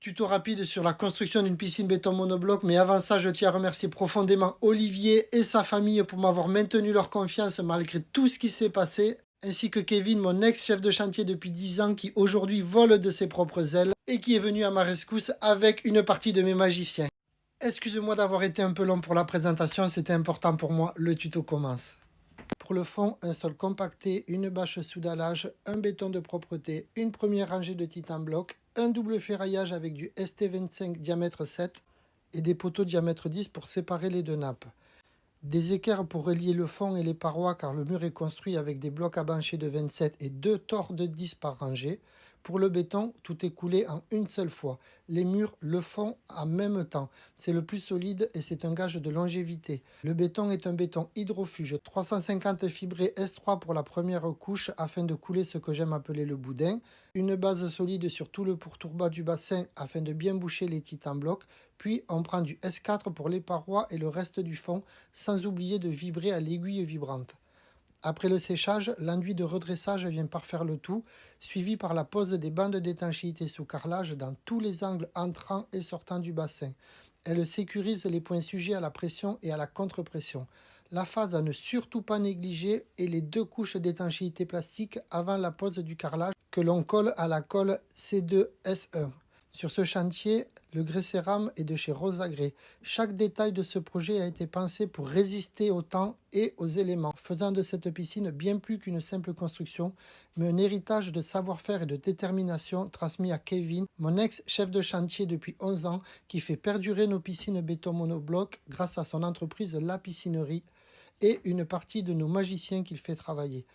Tuto rapide sur la construction d'une piscine béton monobloc, mais avant ça, je tiens à remercier profondément Olivier et sa famille pour m'avoir maintenu leur confiance malgré tout ce qui s'est passé, ainsi que Kevin, mon ex-chef de chantier depuis 10 ans, qui aujourd'hui vole de ses propres ailes et qui est venu à ma rescousse avec une partie de mes magiciens. Excusez-moi d'avoir été un peu long pour la présentation, c'était important pour moi, le tuto commence. Pour le fond, un sol compacté, une bâche sous dallage, un béton de propreté, une première rangée de titan bloc, un double ferraillage avec du ST25 diamètre 7 et des poteaux diamètre 10 pour séparer les deux nappes. Des équerres pour relier le fond et les parois car le mur est construit avec des blocs à bancher de 27 et deux tors de 10 par rangée. Pour le béton, tout est coulé en une seule fois. Les murs le font en même temps. C'est le plus solide et c'est un gage de longévité. Le béton est un béton hydrofuge 350 fibré S3 pour la première couche afin de couler ce que j'aime appeler le boudin. Une base solide sur tout le pourtour bas du bassin afin de bien boucher les titans blocs. Puis on prend du S4 pour les parois et le reste du fond, sans oublier de vibrer à l'aiguille vibrante. Après le séchage, l'enduit de redressage vient parfaire le tout, suivi par la pose des bandes d'étanchéité sous carrelage dans tous les angles entrant et sortant du bassin. Elle sécurise les points sujets à la pression et à la contre-pression. La phase à ne surtout pas négliger est les deux couches d'étanchéité plastique avant la pose du carrelage que l'on colle à la colle C2S1. Sur ce chantier, le grès céram est de chez Rosagré. Chaque détail de ce projet a été pensé pour résister au temps et aux éléments, faisant de cette piscine bien plus qu'une simple construction, mais un héritage de savoir-faire et de détermination transmis à Kevin, mon ex-chef de chantier depuis 11 ans, qui fait perdurer nos piscines béton monobloc grâce à son entreprise La Piscinerie et une partie de nos magiciens qu'il fait travailler.